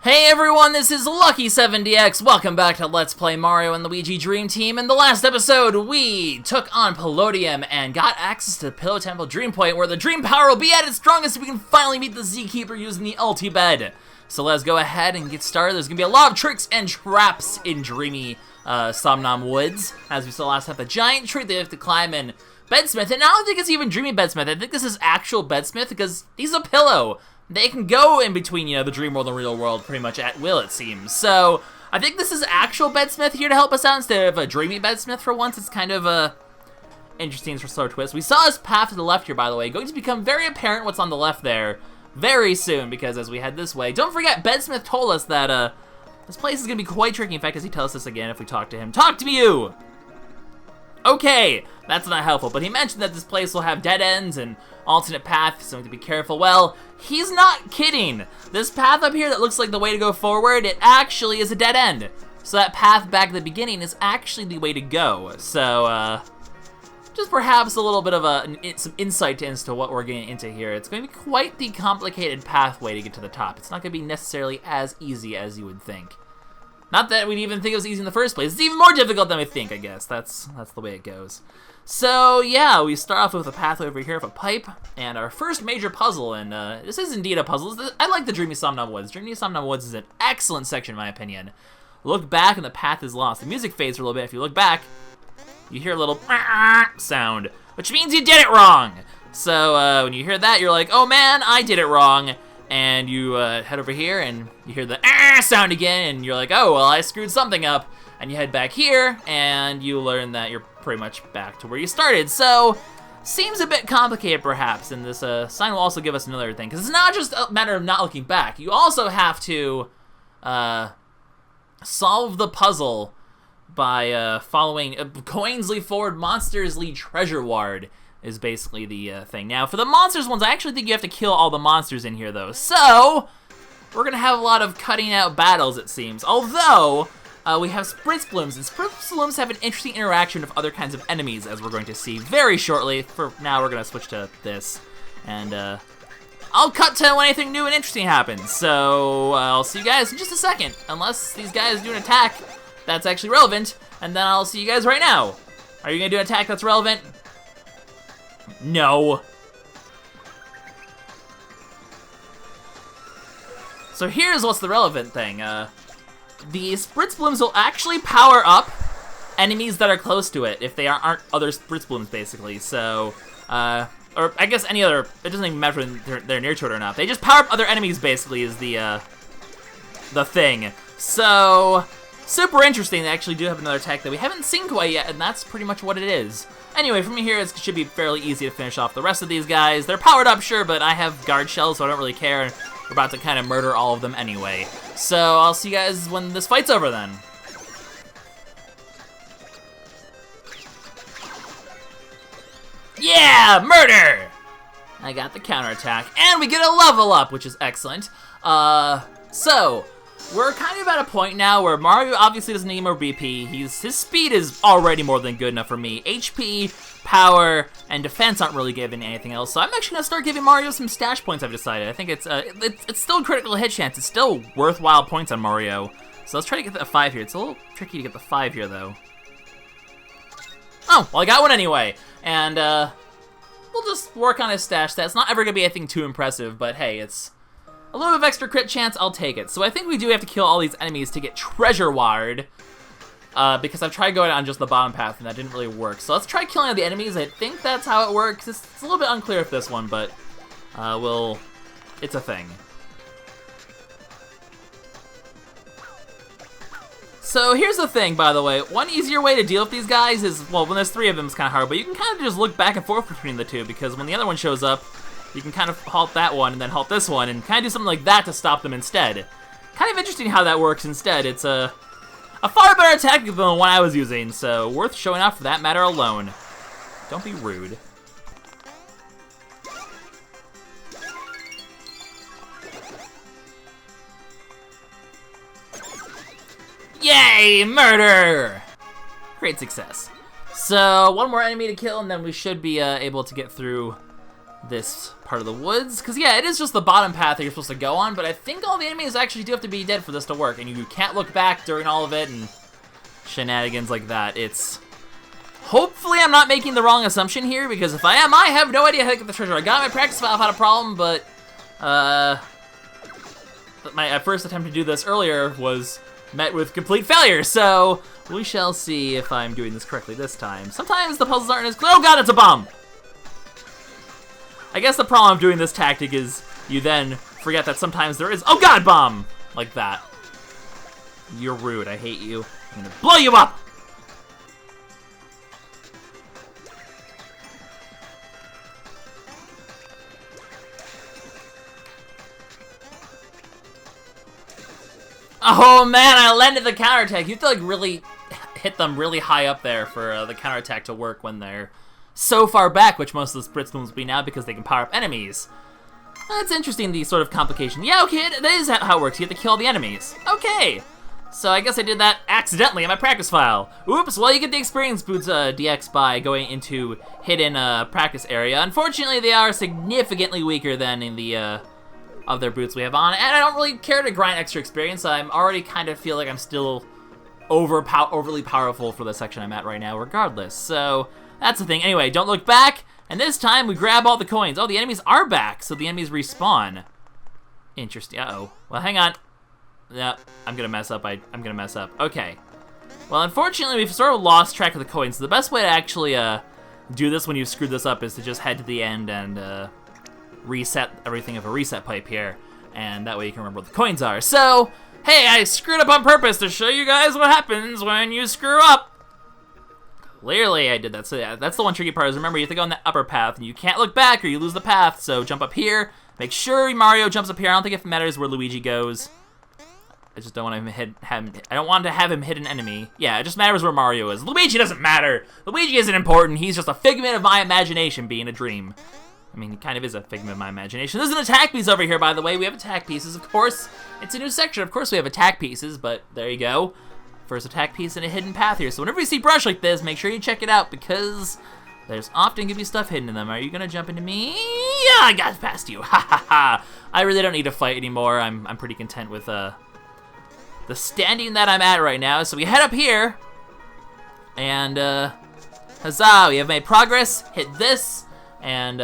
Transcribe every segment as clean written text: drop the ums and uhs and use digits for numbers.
Hey everyone, this is LuckySevenDX. Welcome back to Let's Play Mario and Luigi Dream Team. In the last episode, we took on Palladium and got access to Pillow Temple Dream Point, where the dream power will be at its strongest so we can finally meet the Zeekeeper using the ulti bed. So let's go ahead and get started. There's going to be a lot of tricks and traps in Dreamy Somnom Woods. As we saw last time, the giant tree they have to climb in Bedsmith. And I don't think it's even Dreamy Bedsmith. I think this is actual Bedsmith because he's a pillow. They can go in between, you know, the dream world and real world pretty much at will, it seems. So, I think this is actual Bedsmith here to help us out instead of a dreamy Bedsmith for once. It's kind of a interesting sort of twist. We saw his path to the left here, by the way. Going to become very apparent what's on the left there very soon, because as we head this way, don't forget, Bedsmith told us that this place is going to be quite tricky. In fact, as he tells us this again if we talk to him. Talk to me, you! Okay, that's not helpful, but he mentioned that this place will have dead ends and alternate paths, so we have to be careful. Well, he's not kidding. This path up here that looks like the way to go forward, it actually is a dead end. So that path back at the beginning is actually the way to go. So, just perhaps a little bit of some insight into what we're getting into here. It's going to be quite the complicated pathway to get to the top. It's not going to be necessarily as easy as you would think. Not that we'd even think it was easy in the first place. It's even more difficult than we think, I guess. That's the way it goes. So, yeah, we start off with a pathway over here of a pipe, and our first major puzzle, and this is indeed a puzzle. I like the Dreamy Somnom Woods. Dreamy Somnom Woods is an excellent section, in my opinion. Look back, and the path is lost. The music fades for a little bit. If you look back, you hear a little sound, which means you did it wrong. So, when you hear that, you're like, oh man, I did it wrong. And you head over here, and you hear the sound again, and you're like, oh, well, I screwed something up. And you head back here, and you learn that you're pretty much back to where you started. So, seems a bit complicated, perhaps, and this sign will also give us another thing. Because it's not just a matter of not looking back. You also have to solve the puzzle by following Coins Lead Forward, Monsters Lead Treasure Ward. Is basically the thing. Now, for the monsters ones, I actually think you have to kill all the monsters in here, though. So, we're going to have a lot of cutting out battles, it seems. Although, we have Spritz Blooms, and Spritz Blooms have an interesting interaction with other kinds of enemies, as we're going to see very shortly. For now, we're going to switch to this. And, I'll cut to when anything new and interesting happens. So, I'll see you guys in just a second. Unless these guys do an attack that's actually relevant, and then I'll see you guys right now. Are you going to do an attack that's relevant? No. So here's what's the relevant thing. The Spritz Blooms will actually power up enemies that are close to it if they aren't other Spritz Blooms, basically. So, or I guess any other, it doesn't even matter if they're near to it or not. They just power up other enemies, basically, is the thing. So, super interesting. They actually do have another attack that we haven't seen quite yet, and that's pretty much what it is. Anyway, from here, it should be fairly easy to finish off the rest of these guys. They're powered up, sure, but I have guard shells, so I don't really care. We're about to kind of murder all of them anyway. So I'll see you guys when this fight's over, then. Yeah, murder! I got the counterattack, and we get a level up, which is excellent. So, we're kind of at a point now where Mario obviously doesn't need more BP. His speed is already more than good enough for me. HP, power, and defense aren't really giving anything else. So I'm actually gonna start giving Mario some stash points. I've decided. I think it's still critical hit chance. It's still worthwhile points on Mario. So let's try to get the 5 here. It's a little tricky to get the 5 here though. Oh, well I got one anyway, and we'll just work on his stash stats. It's not ever gonna be anything too impressive, but hey, it's a little bit of extra crit chance, I'll take it. So I think we do have to kill all these enemies to get Treasure Ward, because I've tried going on just the bottom path and that didn't really work. So let's try killing all the enemies. I think that's how it works. It's a little bit unclear with this one, but it's a thing. So here's the thing, by the way. One easier way to deal with these guys is, well, when there's 3 of them, it's kind of hard, but you can kind of just look back and forth between the two, because when the other one shows up, you can kind of halt that one and then halt this one and kind of do something like that to stop them instead. Kind of interesting how that works instead. It's a far better tactic than the one I was using, so worth showing off for that matter alone. Don't be rude. Yay! Murder! Great success. So, one more enemy to kill and then we should be able to get through this part of the woods. Because, yeah, it is just the bottom path that you're supposed to go on, but I think all the enemies actually do have to be dead for this to work, and you can't look back during all of it and shenanigans like that. It's... Hopefully I'm not making the wrong assumption here, because if I am, I have no idea how to get the treasure. I got my practice file, had a problem, but my first attempt to do this earlier was met with complete failure, so we shall see if I'm doing this correctly this time. Sometimes the puzzles aren't as clear. Oh god, it's a bomb! I guess the problem of doing this tactic is you then forget that sometimes there is, oh god, bomb! Like that. You're rude, I hate you. I'm gonna blow you up! Oh man, I landed the counterattack. You have to like really hit them really high up there for the counterattack to work when they're so far back, which most of the Spritz moves will be now because they can power up enemies. That's interesting, the sort of complication. Yeah, okay, that is how it works. You have to kill the enemies. Okay. So I guess I did that accidentally in my practice file. Oops, well you get the experience boots DX by going into hidden practice area. Unfortunately, they are significantly weaker than in the other boots we have on, and I don't really care to grind extra experience. I'm already kind of feel like I'm still overly powerful for the section I'm at right now regardless. So that's the thing. Anyway, don't look back, and this time we grab all the coins. Oh, the enemies are back, so the enemies respawn. Interesting. Uh-oh. Well, hang on. Yeah, I'm gonna mess up. I'm gonna mess up. Okay. Well, unfortunately, we've sort of lost track of the coins. So the best way to actually do this when you screwed this up is to just head to the end and reset everything of a reset pipe here, and that way you can remember what the coins are. So, hey, I screwed up on purpose to show you guys what happens when you screw up. Clearly, I did that. So yeah, that's the one tricky part is remember you have to go on that upper path, and you can't look back or you lose the path. So jump up here. Make sure Mario jumps up here. I don't think it matters where Luigi goes. I just don't want him I don't want to have him hit an enemy. Yeah, it just matters where Mario is. Luigi doesn't matter. Luigi isn't important. He's just a figment of my imagination being a dream. I mean, he kind of is a figment of my imagination. There's an attack piece over here, by the way. We have attack pieces, of course. It's a new section. Of course we have attack pieces, but there you go. First attack piece and a hidden path here. So whenever you see brush like this, make sure you check it out because there's often gonna be stuff hidden in them. Are you gonna jump into me? Yeah, I got past you. Ha ha ha. I really don't need to fight anymore. I'm pretty content with the standing that I'm at right now. So we head up here, and huzzah! We have made progress. Hit this. And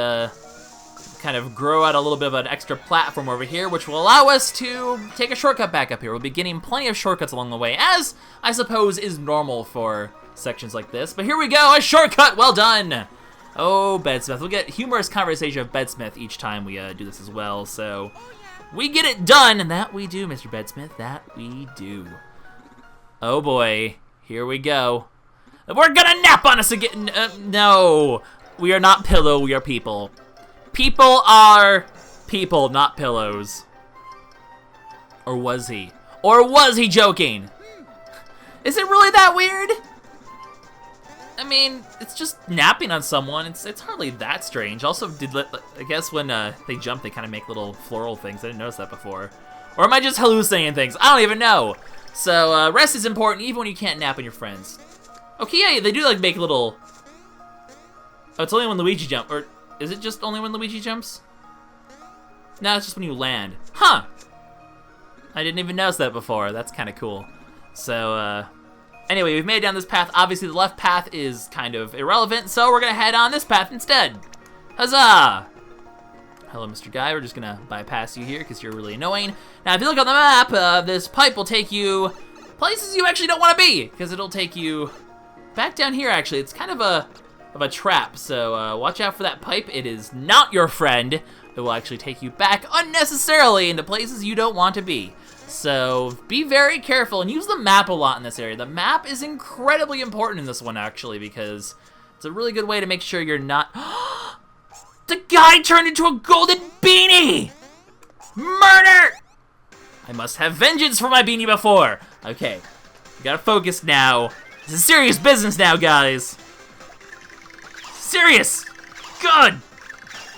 kind of grow out a little bit of an extra platform over here, which will allow us to take a shortcut back up here. We'll be getting plenty of shortcuts along the way, as I suppose is normal for sections like this. But here we go, a shortcut, well done! Oh, Bedsmith. We'll get humorous conversation of Bedsmith each time we do this as well, so we get it done, and that we do, Mr. Bedsmith, that we do. Oh boy, here we go. We're gonna nap on us again! No! We are not pillow, we are people. People are people, not pillows. Or was he? Or was he joking? Is it really that weird? I mean, it's just napping on someone. It's hardly that strange. Also, I guess when they jump, they kind of make little floral things. I didn't notice that before. Or am I just hallucinating things? I don't even know. So, rest is important even when you can't nap on your friends. Okay, yeah, they do like make little... Oh, it's only when Luigi jumps, or is it just only when Luigi jumps? No, it's just when you land. Huh! I didn't even notice that before. That's kind of cool. So, anyway, we've made it down this path. Obviously, the left path is kind of irrelevant, so we're gonna head on this path instead. Huzzah! Hello, Mr. Guy. We're just gonna bypass you here because you're really annoying. Now, if you look on the map, this pipe will take you places you actually don't want to be, because it'll take you back down here, actually. It's kind of a trap, so watch out for that pipe. It is not your friend. It will actually take you back unnecessarily into places you don't want to be. So be very careful and use the map a lot in this area. The map is incredibly important in this one, actually, because it's a really good way to make sure you're not... The guy turned into a golden beanie! Murder! I must have vengeance for my beanie before. Okay, we gotta focus now. This is serious business now, guys. Serious! God!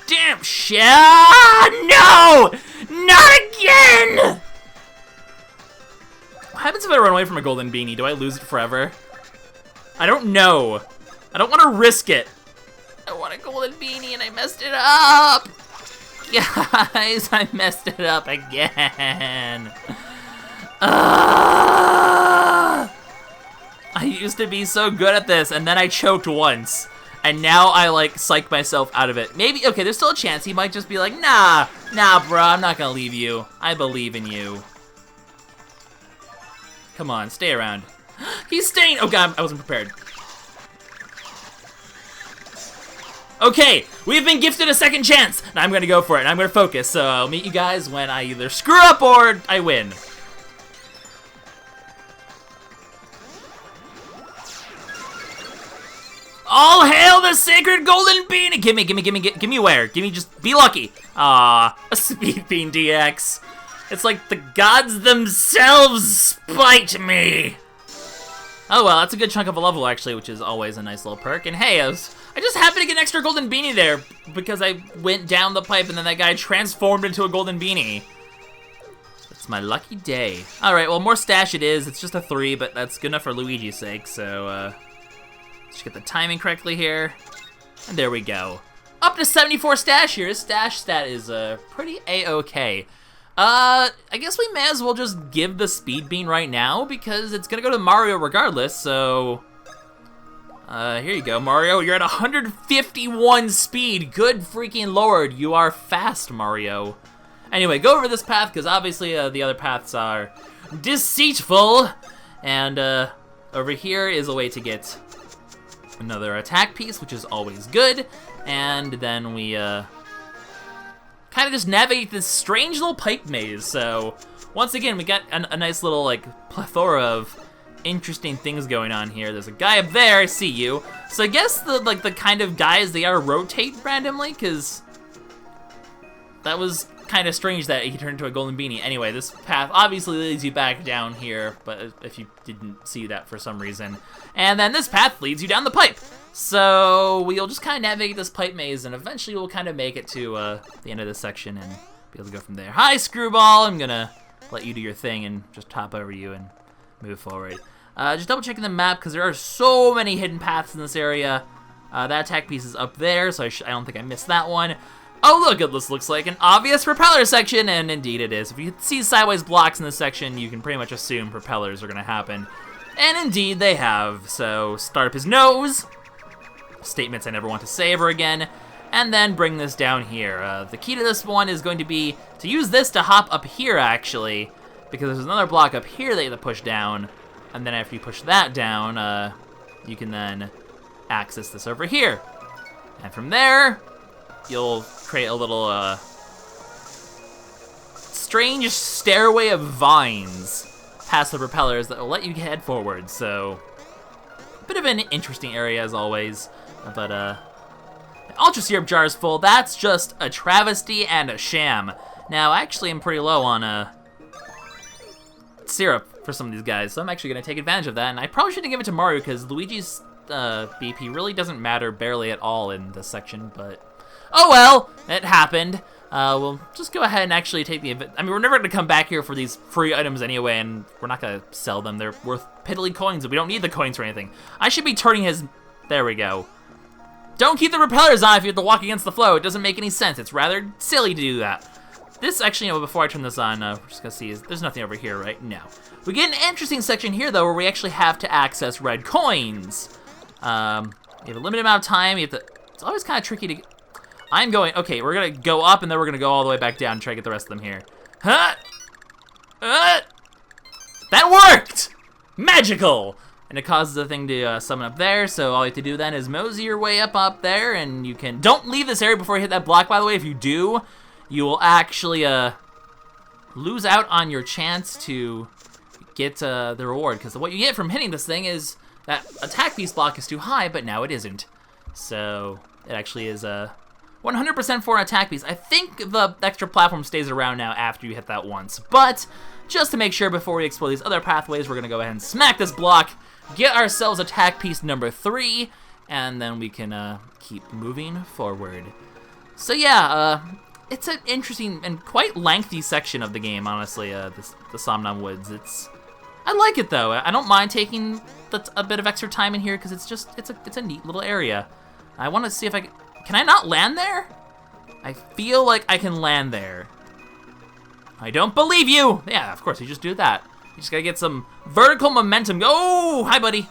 Damn shit! No! Not again! What happens if I run away from a golden beanie? Do I lose it forever? I don't know. I don't want to risk it. I want a golden beanie and I messed it up. Guys, I messed it up again. I used to be so good at this, and then I choked once. And now I, like, psych myself out of it. Maybe, okay, there's still a chance he might just be like, nah, bro, I'm not gonna leave you. I believe in you. Come on, stay around. He's staying. Oh, God, I wasn't prepared. Okay, we've been gifted a second chance. And I'm gonna go for it, and I'm gonna focus. So I'll meet you guys when I either screw up or I win. All hail the sacred golden beanie! Gimme where? Gimme, just be lucky. A speed bean DX. It's like the gods themselves spite me. Oh well, that's a good chunk of a level actually, which is always a nice little perk. And hey, I just happened to get an extra golden beanie there because I went down the pipe and then that guy transformed into a golden beanie. It's my lucky day. All right, well, more stash it is. It's just a 3, but that's good enough for Luigi's sake, so, just get the timing correctly here. And there we go. Up to 74 stash here. His stash stat is pretty A-okay. I guess we may as well just give the speed bean right now because it's gonna go to Mario regardless, so... here you go, Mario. You're at 151 speed. Good freaking lord. You are fast, Mario. Anyway, go over this path because obviously the other paths are deceitful. And over here is a way to get another attack piece, which is always good. And then we kind of just navigate this strange little pipe maze. So once again, we got a nice little like plethora of interesting things going on here. There's a guy up there, I see you. So I guess the kind of guys they are rotate randomly, because that was kind of strange that he turned into a golden beanie. Anyway, this path obviously leads you back down here, but if you didn't see that for some reason. And then this path leads you down the pipe. So we'll just kind of navigate this pipe maze, and eventually we'll kind of make it to the end of this section and be able to go from there. Hi, Screwball! I'm gonna let you do your thing and just hop over you and move forward. Just double checking the map because there are so many hidden paths in this area. That attack piece is up there, so I don't think I missed that one. Oh look, this looks like an obvious propeller section, and indeed it is. If you see sideways blocks in this section, you can pretty much assume propellers are gonna happen. And indeed they have. So start up his nose, statements I never want to say ever again, and then bring this down here. The key to this one is going to be to use this to hop up here actually, because there's another block up here that you have to push down, and then after you push that down, you can then access this over here. And from there, you'll create a little strange stairway of vines past the propellers that will let you head forward. So, a bit of an interesting area as always. But the Ultra Syrup jar is full. That's just a travesty and a sham. Now, actually, I'm pretty low on syrup for some of these guys, so I'm actually going to take advantage of that. And I probably shouldn't give it to Mario because Luigi's BP really doesn't matter barely at all in this section, but oh well, it happened. We'll just go ahead and actually take the event. I mean, we're never going to come back here for these free items anyway, and we're not going to sell them. They're worth piddly coins, and we don't need the coins for anything. I should be turning his... There we go. Don't keep the propellers on if you have to walk against the flow. It doesn't make any sense. It's rather silly to do that. This, actually, you know, before I turn this on, we're just going to see, there's nothing over here, right? No. We get an interesting section here, though, where we actually have to access red coins. You have a limited amount of time. You have to... It's always kind of tricky to... I'm going... Okay, we're going to go up, and then we're going to go all the way back down and try to get the rest of them here. Huh? That worked! Magical! And it causes the thing to summon up there, so all you have to do then is mosey your way up there, and you can... Don't leave this area before you hit that block, by the way. If you do, you will actually lose out on your chance to get the reward, because what you get from hitting this thing is that attack piece block is too high, but now it isn't. So it actually is 100% for an attack piece. I think the extra platform stays around now after you hit that once, but just to make sure before we explore these other pathways, we're going to go ahead and smack this block, get ourselves attack piece number 3, and then we can keep moving forward. So yeah, it's an interesting and quite lengthy section of the game, honestly, the Somnom Woods. I like it though. I don't mind taking a bit of extra time in here because it's a neat little area. I want to see if can I not land there? I feel like I can land there. I don't believe you! Yeah, of course, you just do that. You just gotta get some vertical momentum. Oh, hi, buddy.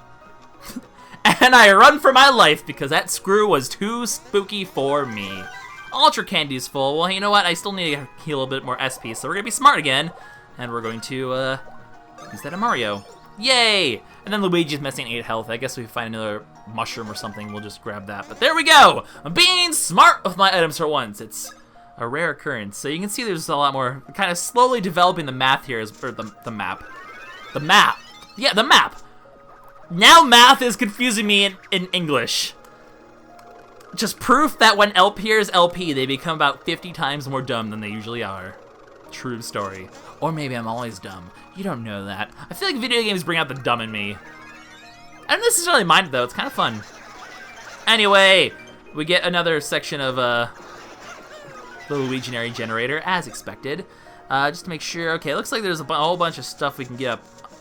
And I run for my life because that screw was too spooky for me. Ultra Candy's full. Well, you know what? I still need to heal a little bit more SP, so we're gonna be smart again. And we're going to, use that on Mario. Yay! And then Luigi's missing 8 health. I guess we find another mushroom or something, we'll just grab that. But there we go! I'm being smart with my items for once. It's a rare occurrence. So you can see there's a lot more, kind of slowly developing the math here, or the map. The map! Yeah, the map! Now math is confusing me in English. Just proof that when LP is LP, they become about 50 times more dumb than they usually are. True story. Or maybe I'm always dumb. You don't know that. I feel like video games bring out the dumb in me. I don't necessarily mind it though, it's kind of fun. Anyway, we get another section of the Luiginary generator, as expected. Just to make sure, okay, it looks like there's a whole bunch of stuff we can get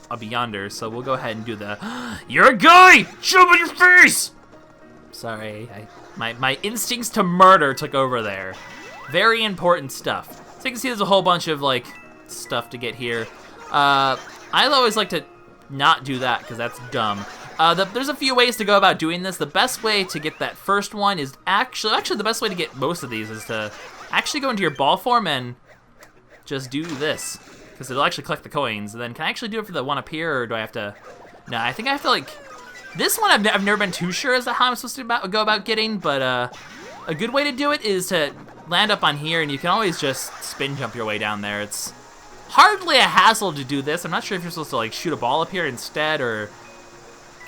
up yonder, so we'll go ahead and do the, you're a guy! Show me your face! Sorry, my instincts to murder took over there. Very important stuff. So you can see there's a whole bunch of, like, stuff to get here. I always like to not do that, because that's dumb. There's a few ways to go about doing this. The best way to get that first one is actually the best way to get most of these is to actually go into your ball form and just do this, because it'll actually collect the coins. And then can I actually do it for the one up here, or do I have to? No, I think I have to, like, this one I've never been too sure as to how I'm supposed to go about getting, but a good way to do it is to land up on here, and you can always just spin jump your way down there. It's hardly a hassle to do this. I'm not sure if you're supposed to, like, shoot a ball up here instead, or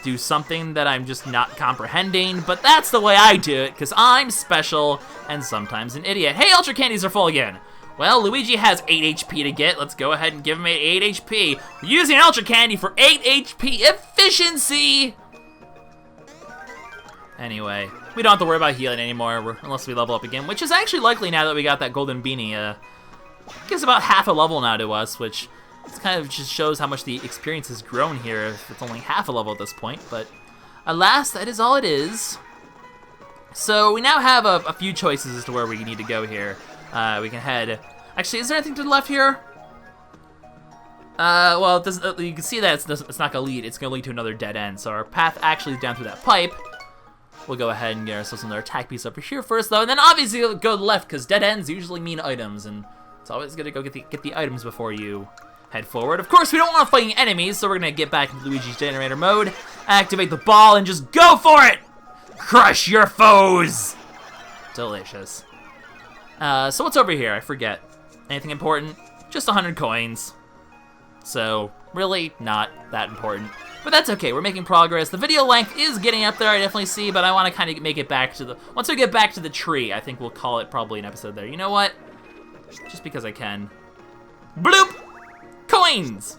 do something that I'm just not comprehending, but that's the way I do it, because I'm special and sometimes an idiot. Hey, Ultra Candies are full again. Well, Luigi has 8 HP to get. Let's go ahead and give him 8 HP. We're using Ultra Candy for 8 HP efficiency. Anyway, we don't have to worry about healing anymore unless we level up again, which is actually likely now that we got that golden beanie. Gives about half a level now to us, which kind of just shows how much the experience has grown here. If it's only half a level at this point, but alas, that is all it is. So we now have a few choices as to where we need to go here. We can head. Actually, is there anything to the left here? Well, it doesn't, you can see that it's not gonna lead. It's gonna lead to another dead end. So our path actually is down through that pipe. We'll go ahead and get ourselves another attack piece over here first, though, and then obviously go to the left, because dead ends usually mean items, and it's always good to go get the items before you head forward. Of course, we don't want to fight enemies, so we're going to get back into Luigi's generator mode, activate the ball, and just go for it! Crush your foes! Delicious. So what's over here? I forget. Anything important? Just 100 coins. So, really not that important. But that's okay, we're making progress. The video length is getting up there, I definitely see, but I want to kind of make it back to the... Once we get back to the tree, I think we'll call it probably an episode there. You know what? Just because I can. Bloop! Coins!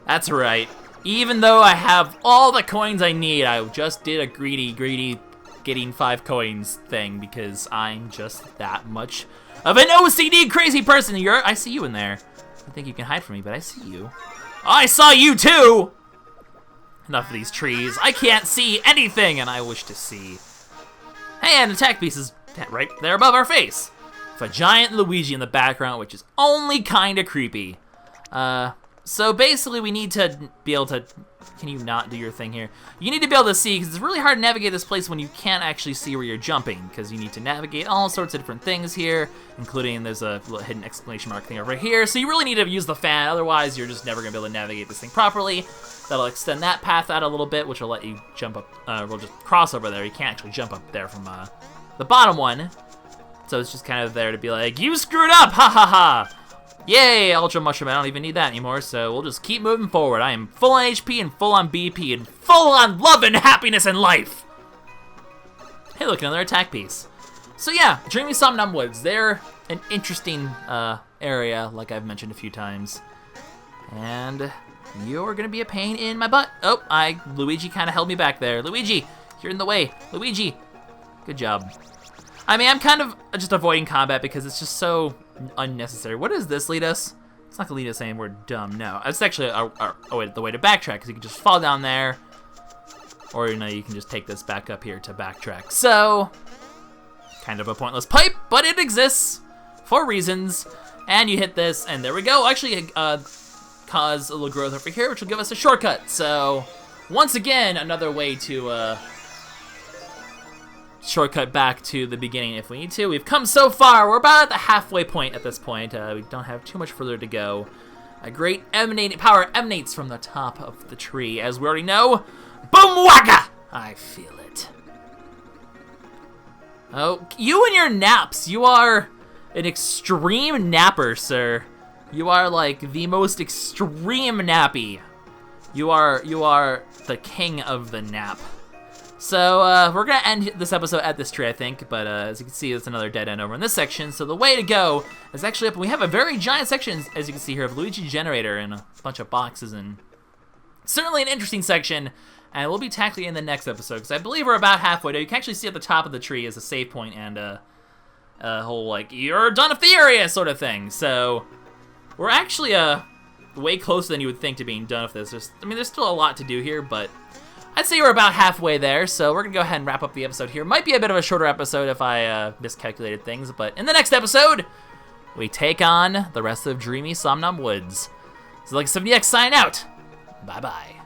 That's right. Even though I have all the coins I need, I just did a greedy getting 5 coins thing, because I'm just that much of an OCD crazy person. I see you in there. I think you can hide from me, but I see you. I saw you too! Enough of these trees. I can't see anything, and I wish to see. Hey, and attack piece is right there above our face. With a giant Luigi in the background, which is only kind of creepy. So basically, we need to be able to... Can you not do your thing here? You need to be able to see, because it's really hard to navigate this place when you can't actually see where you're jumping, because you need to navigate all sorts of different things here, including there's a little hidden exclamation mark thing over here, so you really need to use the fan, otherwise you're just never going to be able to navigate this thing properly. That'll extend that path out a little bit, which will let you jump up, we'll just cross over there. You can't actually jump up there from the bottom one, so it's just kind of there to be like, you screwed up, ha ha ha! Yay, Ultra Mushroom, I don't even need that anymore, so we'll just keep moving forward. I am full on HP and full on BP and full on love and happiness in life! Hey, look, another attack piece. So yeah, Dreamy Somnom Woods, they're an interesting area, like I've mentioned a few times. And you're gonna be a pain in my butt. Oh, Luigi kind of held me back there. Luigi, you're in the way. Luigi, good job. I mean, I'm kind of just avoiding combat because it's just so unnecessary. What does this lead us? It's not gonna lead us anywhere dumb, no. It's actually the way to backtrack, because you can just fall down there, Or, you know, you can just take this back up here to backtrack. So, kind of a pointless pipe, but it exists for reasons. And you hit this, and there we go. Actually, cause a little growth over here, which will give us a shortcut. So, once again, another way to shortcut back to the beginning if we need to. We've come so far. We're about at the halfway point at this point. We don't have too much further to go. A great power emanates from the top of the tree, as we already know. Boom waka! I feel it. Oh, you and your naps. You are an extreme napper, sir. You are like the most extreme nappy. You are the king of the nap. So, we're gonna end this episode at this tree, I think, but as you can see, there's another dead end over in this section, so the way to go is actually up, and we have a very giant section, as you can see here, of Luigi Generator and a bunch of boxes, and certainly an interesting section, and we'll be tackling in the next episode, because I believe we're about halfway there. You can actually see at the top of the tree is a save point and a whole, like, you're done with the area sort of thing, so we're actually way closer than you would think to being done with this. There's still a lot to do here, but I'd say we're about halfway there, so we're going to go ahead and wrap up the episode here. Might be a bit of a shorter episode if I miscalculated things, but in the next episode, we take on the rest of Dreamy Somnom Woods. So LuckySevenDX sign out. Bye-bye.